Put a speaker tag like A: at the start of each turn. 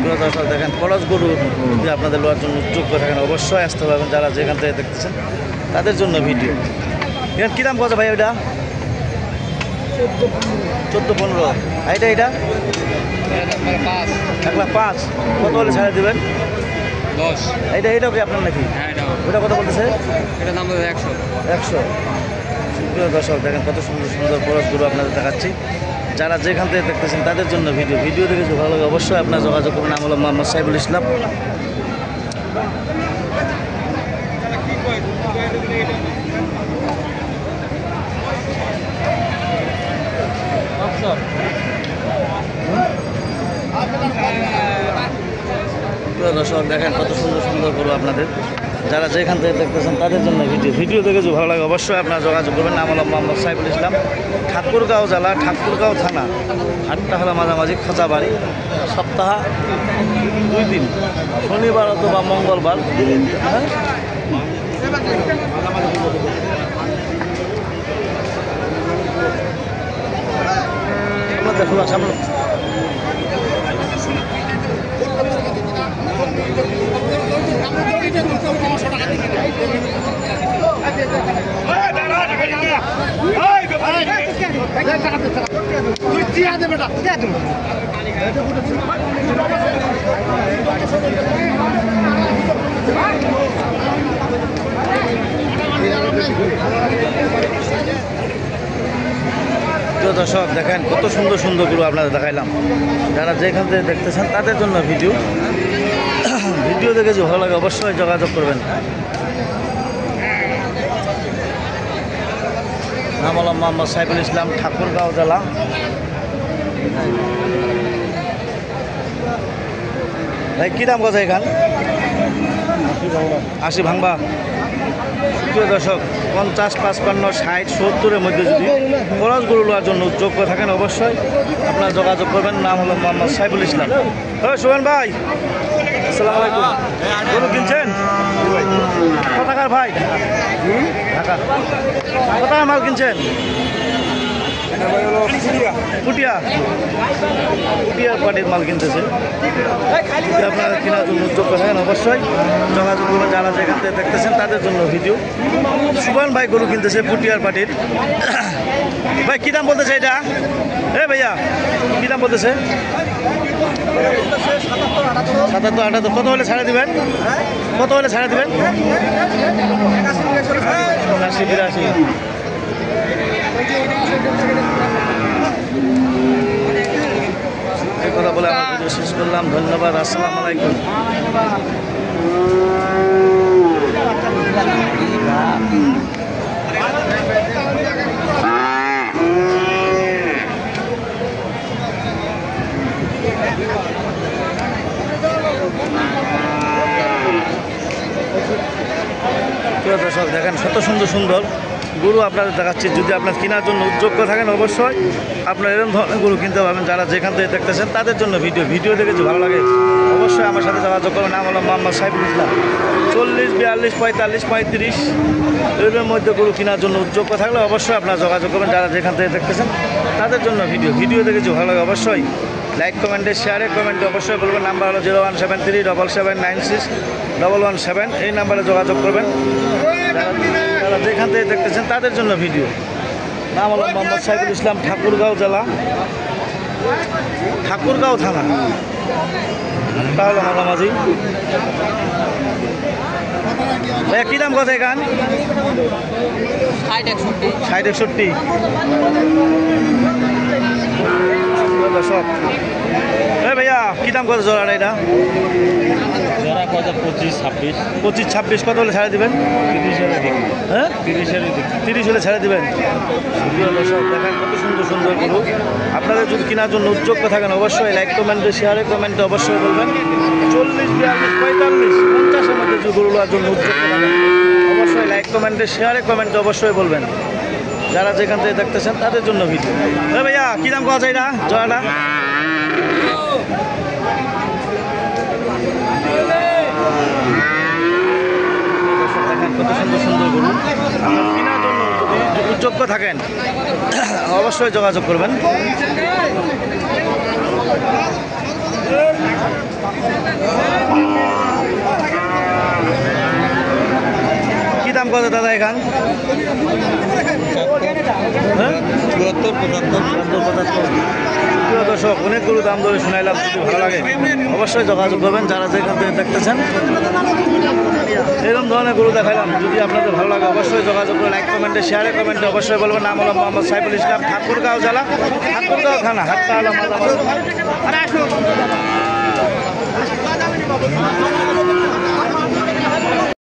A: সুপ্রিয় দর্শক দেখেন ক্রস গরু যদি আপনাদের লওয়ার জন্য যোগ্য থাকেন অবশ্যই আসতে পারবেন। যারা যেখান থেকে দেখতেছেন তাদের জন্য ভিডিও। এখানে কী দাম কত ভাই ওইটা? 14-15। এইটা এটা 1,05,000। কত হলে ছাড়া দেবেন?
B: 10।
A: এইটাও কি আপনার নাকি?
B: হ্যাঁ,
A: ওটা কত বলতেছে?
B: এটা দাম 100।
A: 100। সুপ্রিয় দর্শক দেখেন কত সুন্দর সুন্দর ক্রস গরু আপনাদের দেখাচ্ছি। যারা যেখান থেকে দেখতেছেন তাদের জন্য ভিডিও দেখে যদি ভালো লাগে অবশ্যই আপনার যোগাযোগ করবেন। নাম হলো মোহাম্মদ সাইফুল ইসলাম। দর্শক দেখেন কত সুন্দর সুন্দর গরু আপনাদের। যারা যেখান থেকে দেখতেছেন তাদের জন্য ভিডিও দেখে যদি ভালো লাগে অবশ্যই আপনারা যোগাযোগ করবেন। নাম হলো মোহাম্মদ সাইফুল ইসলাম। ঠাকুরগাঁও জেলা, ঠাকুরগাঁও থানা। হাটটা হলো মাঝামাঝি খোঁচাবাড়ি। সপ্তাহ 2 দিন, শনিবার অথবা মঙ্গলবার। হ্যাঁ, দেখুন সামনে দর্শক দেখেন কত সুন্দর সুন্দর গরু আপনাদের দেখাইলাম। যারা যেখান থেকে দেখতেছেন তাদের জন্য ভিডিও দেখে যদি ভালো লাগে অবশ্যই যোগাযোগ করবেন। নাম হলো মোহাম্মদ সাইফুল ইসলাম, ঠাকুরগাঁও জেলা। ভাই কী দাম কথা এখান? 80 ভাঙবা। প্রিয় দর্শক 50, 55, 60, 70-এর মধ্যে যদি ক্রস গরু নেওয়ার জন্য যোগ্য থাকেন অবশ্যই আপনারা যোগাযোগ করবেন। নাম হলো মোহাম্মদ সাইফুল ইসলাম। সুমন ভাই আসসালামু আলাইকুম। গরু কিনছেন? কত টাকার ভাই? ঢাকা। কত টাকার মাল কিনছেন? পুটিয়ার পাটির মাল কিনতেছে। আপনারা কেনার জন্য যোগ্য থাকেন অবশ্যই যোগাযোগ করবেন। যারা যেখান থেকে দেখতেছেন তাদের জন্য ভিডিও। সুমন ভাই গরু কিনতেছে পুটিয়ার পাটির। ভাই কী দাম বলতেছে এটা? ভাইয়া কী দাম বলতেছে? 77-78। কত হলে ছাড়া দিবেন? কত হলে ছাড়া দিবেন? 80-82। এই কথা বলে আমার ভিডিও শেষ করলাম। ধন্যবাদ। আসসালামু আলাইকুম। দর্শক দেখেন কত সুন্দর সুন্দর গরু আপনাদের দেখাচ্ছি। যদি আপনার কেনার জন্য যোগ্য থাকেন অবশ্যই আপনার এরকম ধরনের গরু কিনতে পারবেন। যারা যেখান থেকে দেখতেছেন তাদের জন্য ভিডিও দেখে যদি ভালো লাগে অবশ্যই আমার সাথে যোগাযোগ করবেন। নাম হলো মোহাম্মদ সাইফুল ইসলাম। 40, 42, 45, 35 এর মধ্যে গরু কেনার জন্য যোগ্য থাকলে অবশ্যই আপনারা যোগাযোগ করবেন। যারা যেখান থেকে দেখতেছেন তাদের জন্য ভিডিও দেখে যদি ভালো লাগে অবশ্যই লাইক, কমেন্টে, শেয়ারে, কমেন্টে অবশ্যই বলবেন। নাম্বার হলো 0173779117। এই নাম্বারে যোগাযোগ করবেন। যারা যেখান থেকে দেখতেছেন তাদের জন্য ভিডিও। নাম হলো মোহাম্মদ সাইফুল ইসলাম, ঠাকুরগাঁও জেলা, ঠাকুরগাঁও থানা। তাহলে মাঝামাঝি। ভাইয়া কী দাম কথা এখান? 60-61। দর্শক ভাইয়া কী দাম কত জোড়াটা এটা?
B: জোড়া কত?
A: 25-26। কত হলে ছাড়া দেবেন?
B: 30 হলে দেখি।
A: হ্যাঁ,
B: 30
A: হলে ছাড়া দেবেন। দর্শক দেখেন কত সুন্দর সুন্দর গরু। আপনাদের যদি কেনার জন্য যোগ্য থাকেন অবশ্যই লাইক, কমেন্টে, শেয়ারে, কমেন্টে অবশ্যই বলবেন। 40, 42, 45, 50-এর মধ্যে যদি গরু নেওয়ার জন্য যোগ্য থাকেন অবশ্যই লাইক, কমেন্টে, শেয়ারে, কমেন্টে অবশ্যই বলবেন। যারা যেখান থেকে দেখতেছেন তাদের জন্য ভিডিও। ভাইয়া কী দাম কত এটা জোড়াটা? কত সুন্দর সুন্দর গরু। আপনার কেনার জন্য যদি যোগ্য থাকেন অবশ্যই যোগাযোগ করবেন। কত দাদা এখান? হ্যাঁ
B: 74 75
A: প্রিয় দর্শক, অনেকগুলো দাম ধরে শুনাইলাম। যদি ভালো লাগে অবশ্যই যোগাযোগ করবেন যারা যেখান থেকে দেখতেছেন। এরকম ধরনের গরু দেখাইলাম। যদি আপনাদের ভালো লাগে অবশ্যই যোগাযোগ করে লাইক কমেন্টে শেয়ারে কমেন্টে অবশ্যই বলবেন। নাম হলো মোহাম্মদ সাইফুল ইসলাম, ঠাকুরগাঁও জেলা, ঠাকুরগাঁও থানা, হাটটা হলো মাদাবাদ।